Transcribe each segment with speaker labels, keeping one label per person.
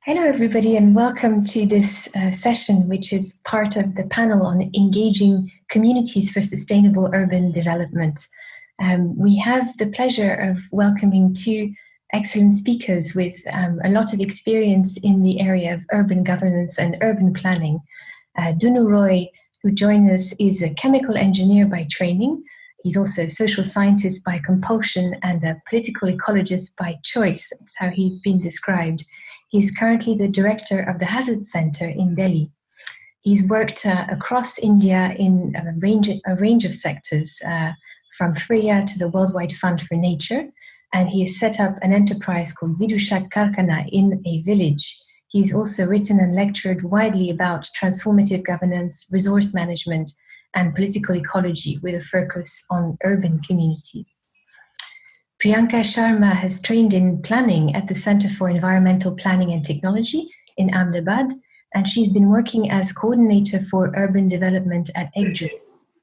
Speaker 1: Hello, everybody, and welcome to this session, which is part of the panel on engaging communities for sustainable urban development. We have the pleasure of welcoming two excellent speakers with a lot of experience in the area of urban governance and urban planning. Dunu Roy, who joined us, is a chemical engineer by training. He's also a social scientist by compulsion and a political ecologist by choice. That's how he's been described. He's currently the director of the Hazard Center in Delhi. He's worked across India in a range of sectors, from FRIA to the Worldwide Fund for Nature, and he has set up an enterprise called Vidushat Karkhana in a village. He's also written and lectured widely about transformative governance, resource management, and political ecology with a focus on urban communities. Priyanka Sharma has trained in planning at the Center for Environmental Planning and Technology in Ahmedabad, and she's been working as coordinator for urban development at Ekjut,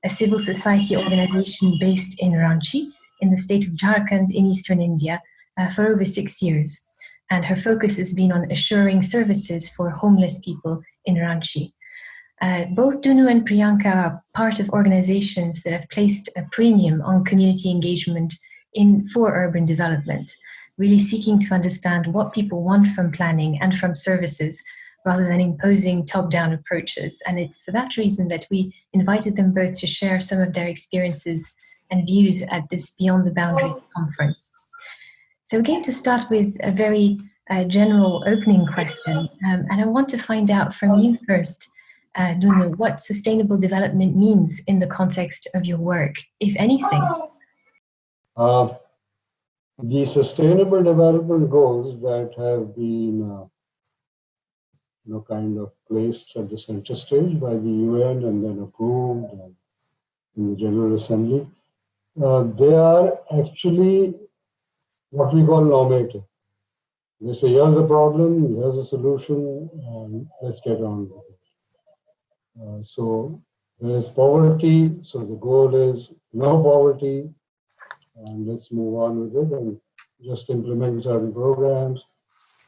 Speaker 1: a civil society organization based in Ranchi, in the state of Jharkhand in eastern India, for over 6 years. And her focus has been on assuring services for homeless people in Ranchi. Both Dunu and Priyanka are part of organizations that have placed a premium on community engagement for urban development, really seeking to understand what people want from planning and from services rather than imposing top-down approaches. And it's for that reason that we invited them both to share some of their experiences and views at this Beyond the Boundaries conference. So we're going to start with a very general opening question. And I want to find out from you first, Dunu, what sustainable development means in the context of your work, if anything.
Speaker 2: The Sustainable Development Goals that have been kind of placed at the center stage by the UN and then approved in the General Assembly, they are actually what we call normative. They say, here's the problem, here's the solution, and let's get on with it. So there's poverty, so the goal is no poverty, and let's move on with it and just implement certain programs,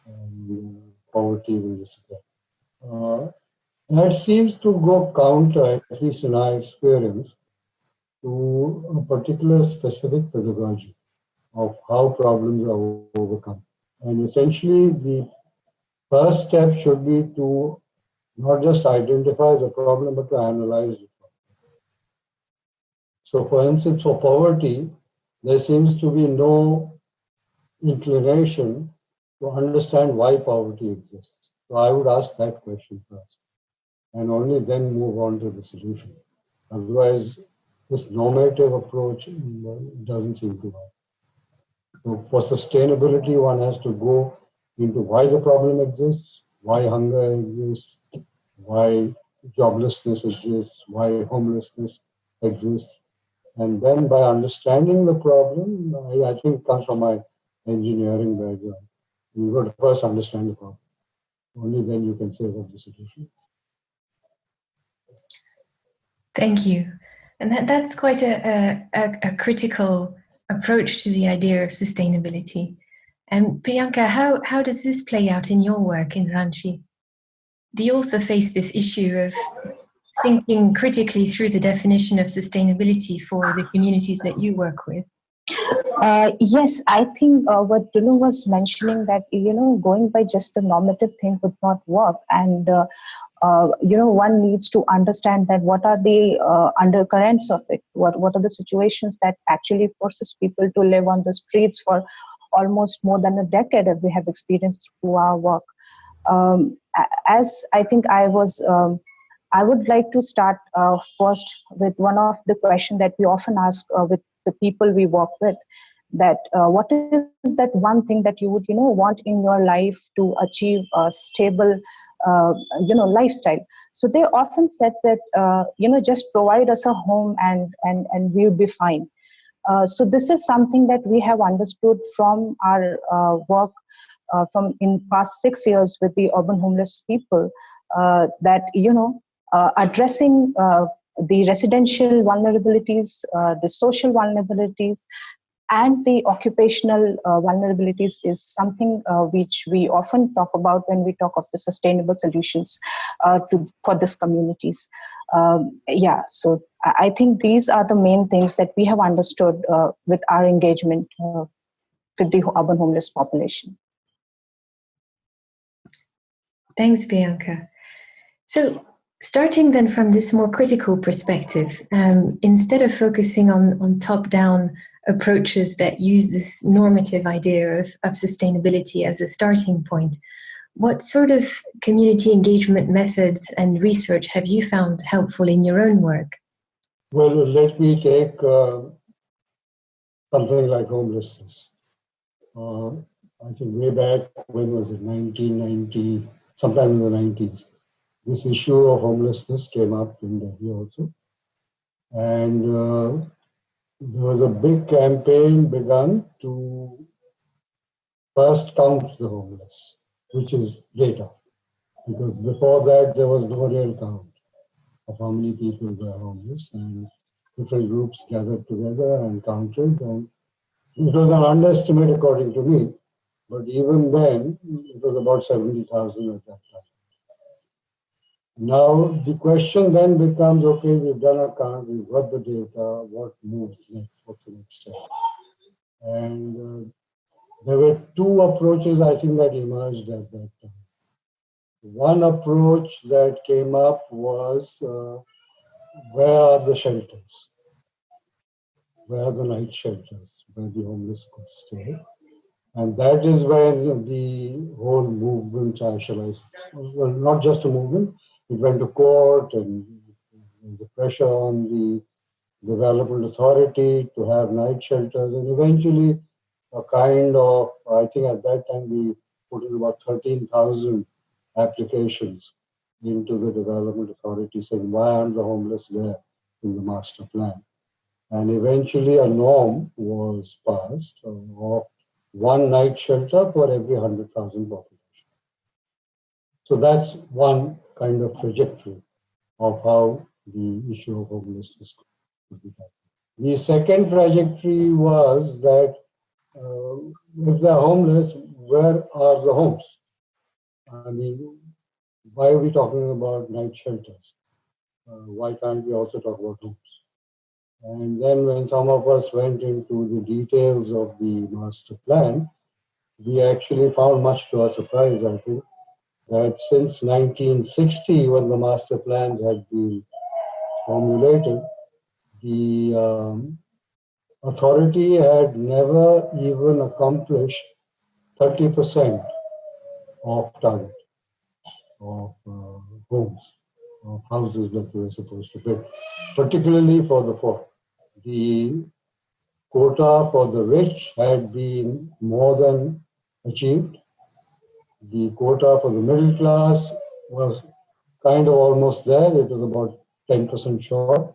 Speaker 2: and poverty will disappear. That seems to go counter, at least in our experience, to a particular specific pedagogy of how problems are overcome. And essentially, the first step should be to not just identify the problem, but to analyze it. So, for instance, for poverty, there seems to be no inclination to understand why poverty exists. So I would ask that question first, and only then move on to the solution. Otherwise, this normative approach doesn't seem to work. So for sustainability, one has to go into why the problem exists, why hunger exists, why joblessness exists, why homelessness exists. And then by understanding the problem, I think it comes from my engineering background. You've got to first understand the problem. Only then you can say what the solution is.
Speaker 1: Thank you. And that's quite a critical approach to the idea of sustainability. And Priyanka, how does this play out in your work in Ranchi? Do you also face this issue of thinking critically through the definition of sustainability for the communities that you work with?
Speaker 3: Yes, I think what Dunu was mentioning, that going by just the normative thing would not work, and one needs to understand that what are the undercurrents of it. What are the situations that actually forces people to live on the streets for almost more than a decade, as we have experienced through our work. As I think I would like to start first with one of the questions that we often ask with the people we work with, that what is that one thing that you would want in your life to achieve a stable lifestyle. So they often said that just provide us a home and we'll be fine. So this is something that we have understood from our work from in past 6 years with the urban homeless people, that addressing the residential vulnerabilities, the social vulnerabilities, And the occupational vulnerabilities is something which we often talk about when we talk of the sustainable solutions for these communities. So I think these are the main things that we have understood with our engagement with the urban homeless population.
Speaker 1: Thanks, Priyanka. So, starting then from this more critical perspective, instead of focusing on top-down approaches that use this normative idea of sustainability as a starting point, what sort of community engagement methods and research have you found helpful in your own work?
Speaker 2: Well, let me take something like homelessness. I think way back, when was it, 1990, sometime in the 90s, this issue of homelessness came up in Delhi also. And there was a big campaign begun to first count the homeless, which is data. Because before that, there was no real count of how many people were homeless, and different groups gathered together and counted. And it was an underestimate, according to me, but even then, it was about 70,000 at that time. Now, the question then becomes, okay, we've done our count, we've got the data, what moves next, what's the next step? And there were two approaches, I think, that emerged at that time. One approach that came up was, where are the shelters? Where are the night shelters where the homeless could stay? And that is when the whole movement, well, not just a movement, it went to court, and the pressure on the Development Authority to have night shelters, and eventually a kind of, I think at that time we put in about 13,000 applications into the Development Authority saying, why aren't the homeless there in the master plan? And eventually a norm was passed of one night shelter for every 100,000 population. So that's one kind of trajectory of how the issue of homelessness could be tackled. The second trajectory was that if they're homeless, where are the homes? I mean, why are we talking about night shelters? Why can't we also talk about homes? And then when some of us went into the details of the master plan, we actually found, much to our surprise, I think, that since 1960, when the master plans had been formulated, the authority had never even accomplished 30% of target of homes, of houses that they were supposed to build, particularly for the poor. The quota for the rich had been more than achieved. The quota for the middle class was kind of almost there. It was about 10% short.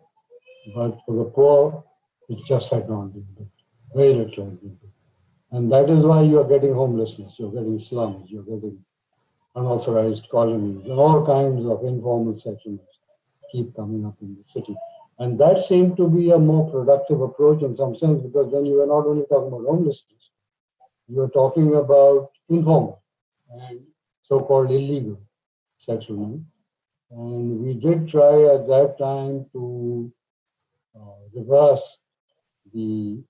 Speaker 2: But for the poor, it just had not been built. Very little had been built. And that is why you are getting homelessness, you're getting slums, you're getting unauthorized colonies, and all kinds of informal settlements keep coming up in the city. And that seemed to be a more productive approach in some sense, because then you were not only talking about homelessness, you were talking about informal and so-called illegal settlement. And we did try at that time to reverse the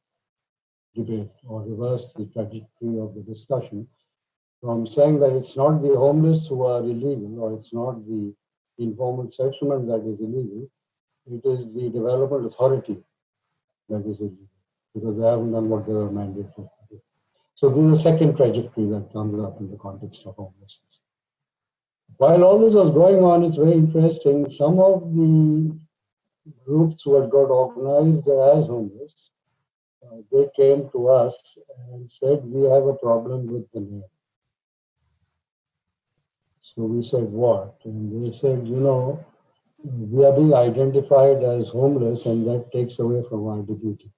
Speaker 2: debate or reverse the trajectory of the discussion from saying that it's not the homeless who are illegal, or it's not the informal settlement that is illegal, it is the Development Authority that is illegal, because they haven't done what they were mandated to do. So this is the second trajectory that comes up in the context of homelessness. While all this was going on, it's very interesting, some of the groups who had got organized as homeless, they came to us and said, we have a problem with the name. So we said, what? And they said, we are being identified as homeless, and that takes away from our dignity.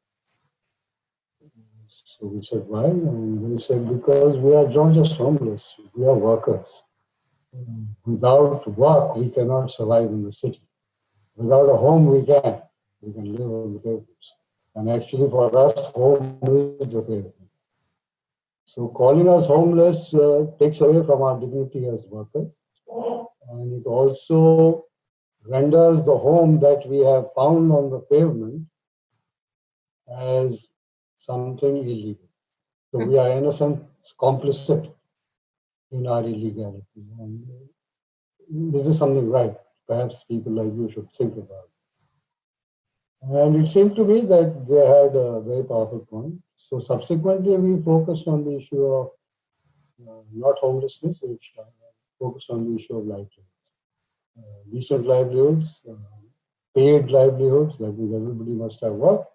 Speaker 2: So we said, why? And they said, because we are not just homeless, we are workers. Without work, we cannot survive in the city. Without a home, we can. We can live on the pavements. And actually for us, home is the pavement. So calling us homeless takes away from our dignity as workers. And it also renders the home that we have found on the pavement as something illegal. So we are in a sense complicit in our illegality. And this is something right. Perhaps people like you should think about it. And it seemed to me that they had a very powerful point. So subsequently, we focused on the issue of not homelessness, which focused on the issue of livelihoods. Decent livelihoods, paid livelihoods, that means everybody must have work.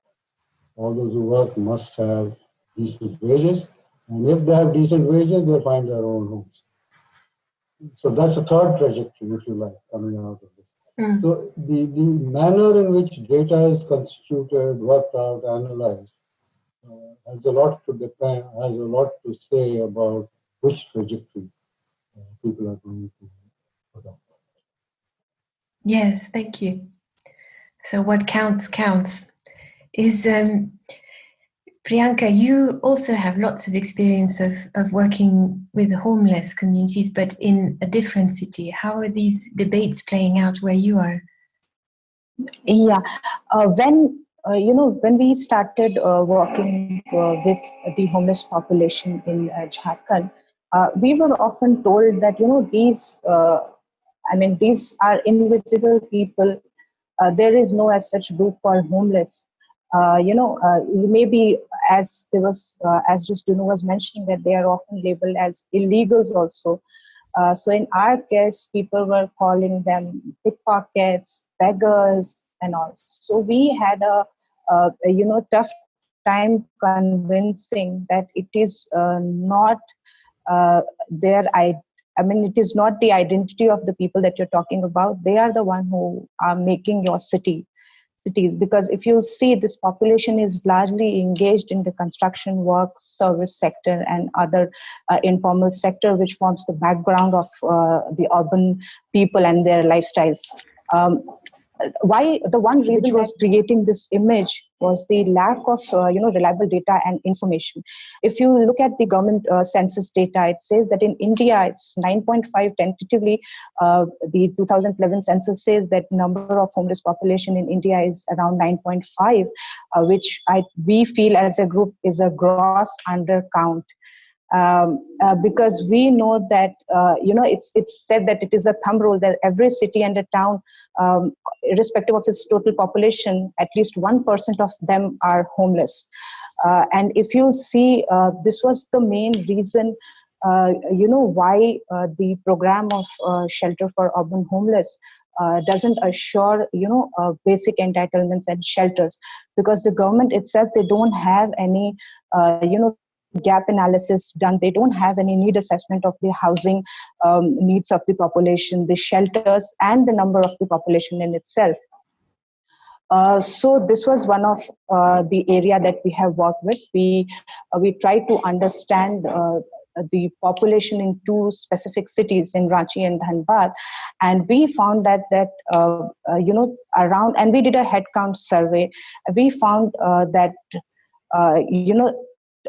Speaker 2: All those who work must have decent wages. And if they have decent wages, they find their own homes. So that's a third trajectory, if you like, coming out of this. So the manner in which data is constituted, worked out, analyzed, has a lot to say about which trajectory people are going to adopt.
Speaker 1: Yes, thank you. So what counts. Is Priyanka, you also have lots of experience of working with homeless communities, but in a different city. How are these debates playing out where you are?
Speaker 3: Yeah, when we started working with the homeless population in Jharkhand, we were often told that these are invisible people. There is no as such group called homeless. Maybe as there was as just Dunu was mentioning that they are often labeled as illegals also. So in our case, people were calling them pickpockets, beggars, and all. So we had a tough time convincing that it is not it is not the identity of the people that you're talking about. They are the one who are making your cities. Because if you see, this population is largely engaged in the construction work, service sector, and other informal sector, which forms the background of the urban people and their lifestyles. Why the one reason which was creating this image was the lack of reliable data and information. If you look at the government census data, it says that in India it's 9.5 tentatively. The 2011 census says that number of homeless population in India is around 9.5, which we feel as a group is a gross undercount. Because we know that it's said that it is a thumb rule that every city and a town, irrespective of its total population, at least 1% of them are homeless. And if you see, this was the main reason why the program of shelter for urban homeless doesn't assure basic entitlements and shelters, because the government itself, they don't have any gap analysis done. They don't have any need assessment of the housing needs of the population, the shelters, and the number of the population in itself. So this was one of the area that we have worked with. We tried to understand the population in two specific cities, in Ranchi and Dhanbad, and we found that around, and we did a head count survey. We found that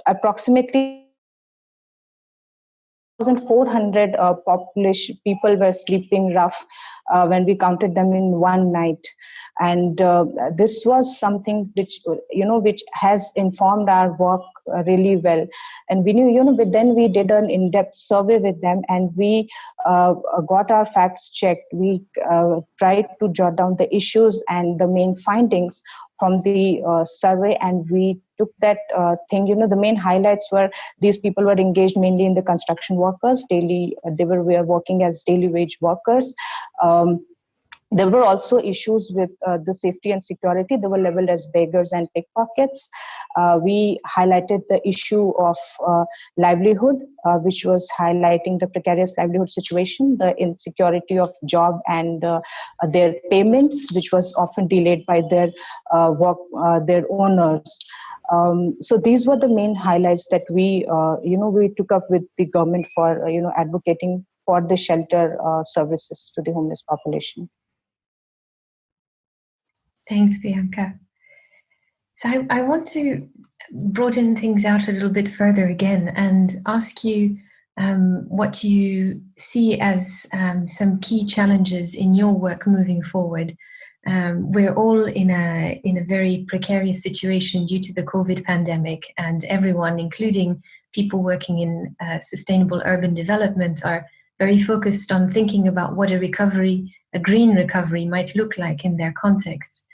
Speaker 3: approximately 1,400 population people were sleeping rough when we counted them in one night. And this was something which has informed our work really well. And we knew, but then we did an in-depth survey with them, and we got our facts checked. We tried to jot down the issues and the main findings from the survey, and we took that thing. The main highlights were these people were engaged mainly in the construction workers. They were working as daily wage workers. There were also issues with the safety and security. They were labeled as beggars and pickpockets. We highlighted the issue of livelihood, which was highlighting the precarious livelihood situation, the insecurity of job and their payments, which was often delayed by their their owners. So these were the main highlights that we took up with the government for advocating for the shelter services to the homeless population.
Speaker 1: Thanks, Priyanka. So I want to broaden things out a little bit further again and ask you what you see as some key challenges in your work moving forward. We're all in a very precarious situation due to the COVID pandemic, and everyone, including people working in sustainable urban development, are very focused on thinking about what a green recovery might look like in their context.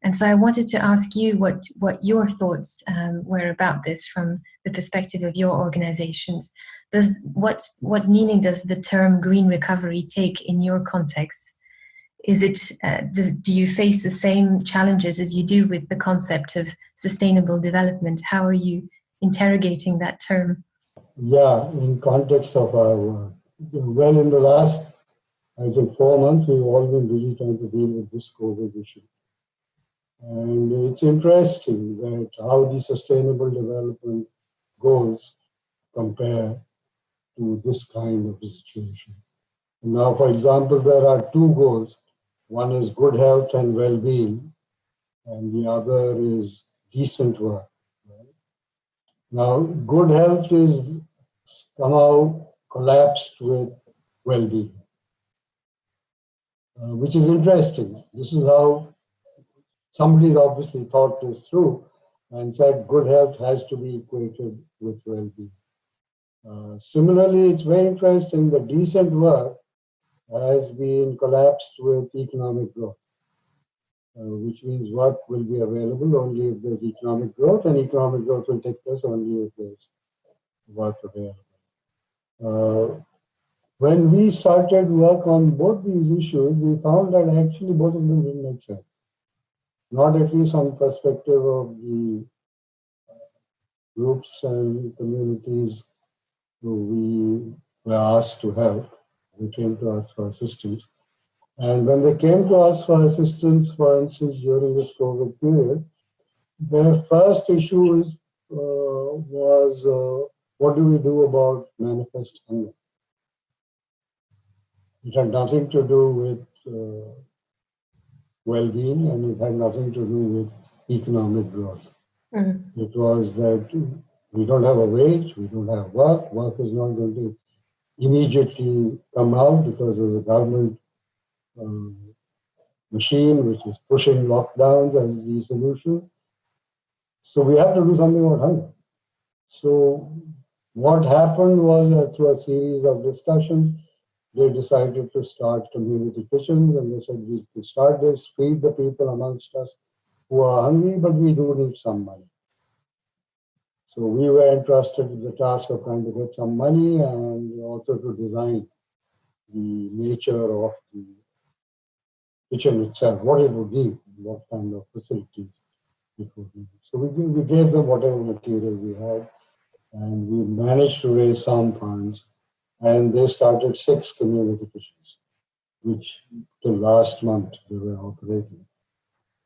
Speaker 1: And so I wanted to ask you what your thoughts were about this from the perspective of your organizations. What meaning does the term green recovery take in your context? Is it do you face the same challenges as you do with the concept of sustainable development? How are you interrogating that term?
Speaker 2: Yeah, in context of our work. Well, in the last, I think, 4 months, we've all been busy trying to deal with this COVID issue. And it's interesting that how the sustainable development goals compare to this kind of situation. Now, for example, there are 2 goals. One is good health and well-being, and the other is decent work. Right? Now, good health is somehow collapsed with well-being, which is interesting. This is how somebody's obviously thought this through and said good health has to be equated with well-being. Similarly, it's very interesting that decent work has been collapsed with economic growth, which means work will be available only if there's economic growth, and economic growth will take place only if there's work available. When we started work on both these issues, we found that actually both of them didn't make sense. Not at least from the perspective of the groups and communities who we were asked to help. They came to us for assistance. And when they came to us for assistance, for instance, during this COVID period, their first issue was what do we do about manifest hunger? It had nothing to do with well-being, and it had nothing to do with economic growth. Mm-hmm. It was that we don't have a wage, we don't have work, work is not going to immediately come out because of the government machine which is pushing lockdowns as the solution. So we have to do something about hunger. So what happened was that through a series of discussions, they decided to start community kitchens, and they said we start this, feed the people amongst us who are hungry, but we do need some money. So we were entrusted with the task of trying to get some money and also to design the nature of the kitchen itself, what it would need, what kind of facilities it would need. So we gave them whatever material we had, and we managed to raise some funds, and they started 6 community kitchens, which till last month they were operating.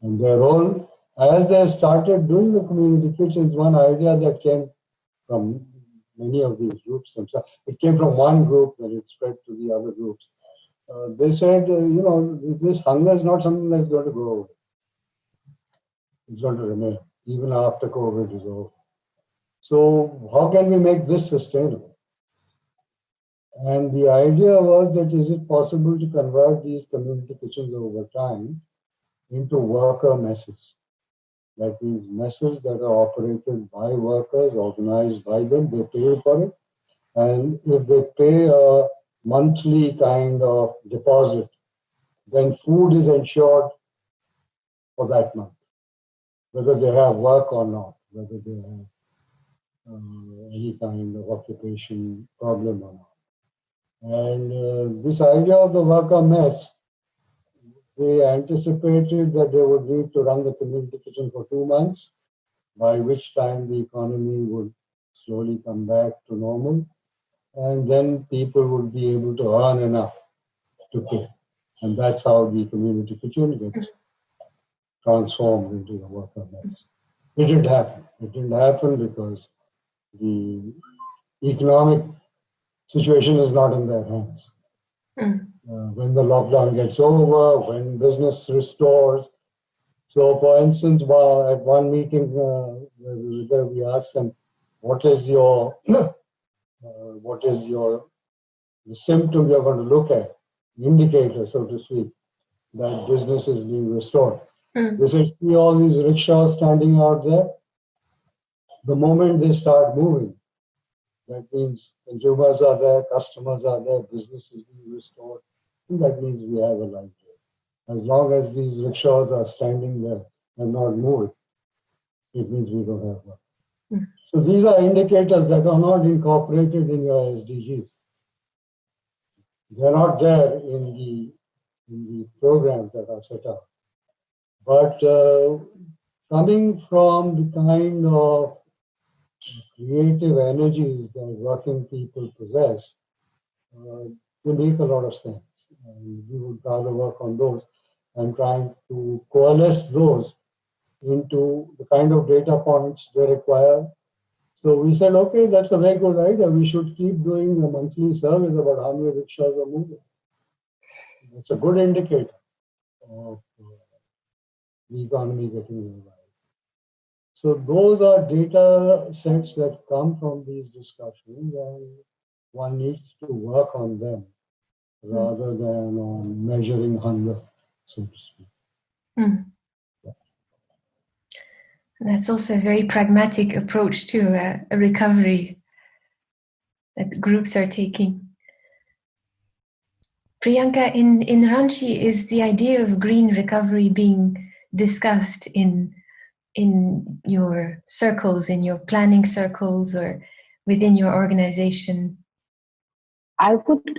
Speaker 2: And their role, as they started doing the community kitchens, one idea that came from many of these groups themselves, it came from one group that it spread to the other groups. They said, this hunger is not something that's going to go away. It's going to remain, even after COVID is over. So how can we make this sustainable? And the idea was that is it possible to convert these community kitchens over time into worker messes? That means messes that are operated by workers, organized by them, they pay for it. And if they pay a monthly kind of deposit, then food is ensured for that month, whether they have work or not, whether they have any kind of occupation problem or not. And this idea of the worker mess, they anticipated that they would need to run the community kitchen for 2 months, by which time the economy would slowly come back to normal, and then people would be able to earn enough to pay. And that's how the community kitchen gets transformed into a worker mess. It didn't happen. It didn't happen because the economic situation is not in their hands. When the lockdown gets over, when business restores, So, for instance, at one meeting, we asked them, what is your the symptom you're going to look at, indicator, so to speak, that business is being restored. They said, see all these rickshaws standing out there? The moment they start moving, that means consumers are there, customers are there, business is being restored. And that means we have a life there. As long as these rickshaws are standing there and not moving, it means we don't have one. So these are indicators that are not incorporated in your SDGs. They're not there in the programs that are set up. But coming from the kind of creative energies that working people possess, they make a lot of sense. We would rather work on those and trying to coalesce those into the kind of data points they require. So we said, okay, that's a very good idea. We should keep doing a monthly survey about how many rickshaws are moving. It's a good indicator of the economy getting revived. So those are data sets that come from these discussions, and one needs to work on them rather than on measuring hunger, so to speak.
Speaker 1: That's also a very pragmatic approach to a recovery that groups are taking. Priyanka, in Ranchi, is the idea of green recovery being discussed in your circles, in your planning circles, or within your organization?
Speaker 3: I would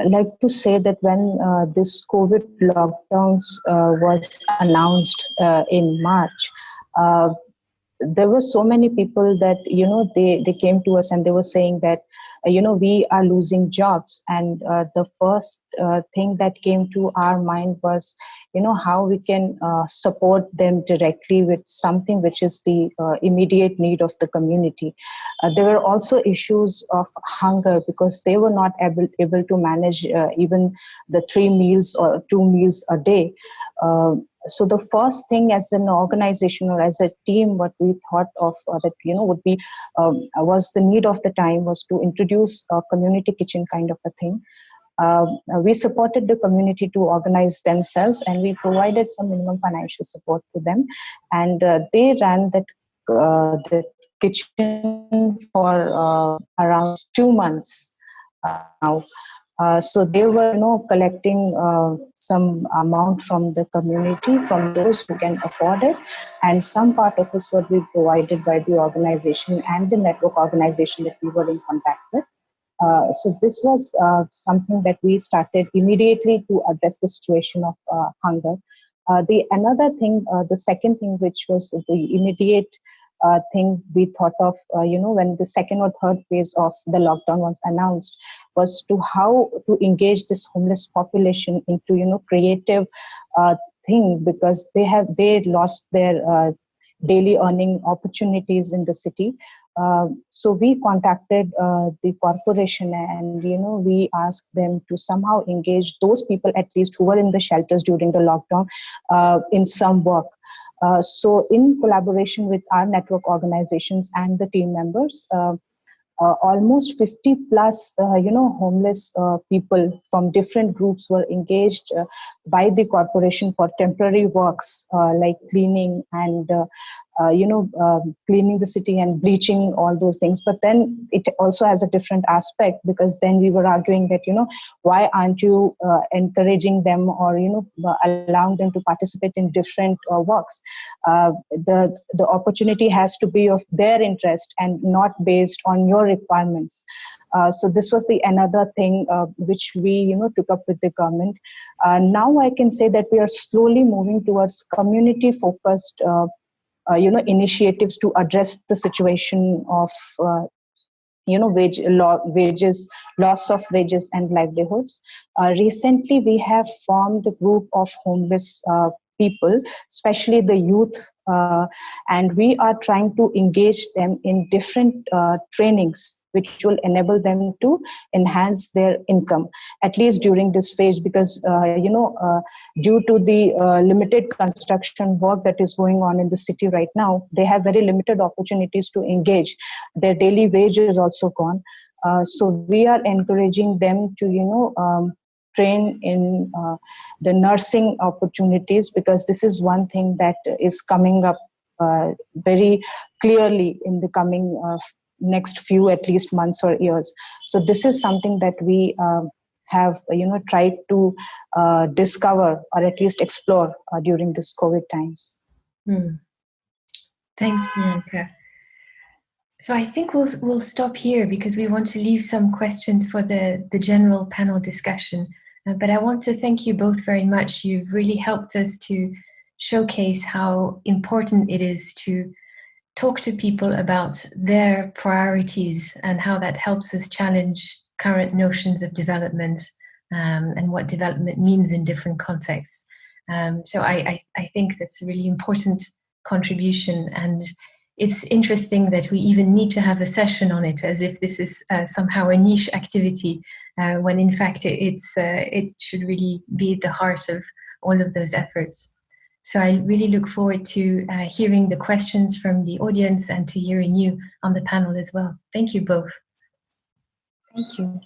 Speaker 3: like to say that when this COVID lockdowns was announced in March, there were so many people that, they came to us and they were saying that, we are losing jobs. And the first thing that came to our mind was, how we can support them directly with something which is the immediate need of the community. There were also issues of hunger because they were not able to manage even the 3 meals or 2 meals a day. So the first thing as an organization or as a team, what we thought of that, would be, was the need of the time was to introduce a community kitchen kind of a thing. We supported the community to organize themselves, and we provided some minimum financial support to them. And they ran that kitchen for around 2 months now. So they were, collecting some amount from the community, from those who can afford it, and some part of it would be provided by the organization and the network organization that we were in contact with. So this was something that we started immediately to address the situation of hunger. The second thing, which was the immediate thing we thought of, when the second or third phase of the lockdown was announced, was to how to engage this homeless population into, creative thing, because they lost their daily earning opportunities in the city. So we contacted the corporation and, we asked them to somehow engage those people, at least who were in the shelters during the lockdown, in some work. So in collaboration with our network organizations and the team members, almost 50 plus, homeless people from different groups were engaged by the corporation for temporary works like cleaning and, cleaning the city and bleaching, all those things. But then it also has a different aspect, because then we were arguing that, why aren't you encouraging them or, allowing them to participate in different works? The opportunity has to be of their interest and not based on your requirements. So this was the another thing which we took up with the government. Now I can say that we are slowly moving towards community focused initiatives to address the situation of loss of wages and livelihoods. Recently we have formed a group of homeless people, especially the youth, and we are trying to engage them in different trainings which will enable them to enhance their income, at least during this phase, because due to the limited construction work that is going on in the city right now, they have very limited opportunities to engage. Their daily wage is also gone. So we are encouraging them to train in the nursing opportunities, because this is one thing that is coming up very clearly in the coming next few, at least, months or years. So this is something that we have tried to discover, or at least explore during this COVID times.
Speaker 1: Thanks, Priyanka. So I think we'll stop here, because we want to leave some questions for the general panel discussion. But I want to thank you both very much. You've really helped us to showcase how important it is to talk to people about their priorities and how that helps us challenge current notions of development and what development means in different contexts. So I think that's a really important contribution, and it's interesting that we even need to have a session on it, as if this is somehow a niche activity, when in fact it should really be at the heart of all of those efforts. So I really look forward to hearing the questions from the audience and to hearing you on the panel as well. Thank you both.
Speaker 3: Thank you.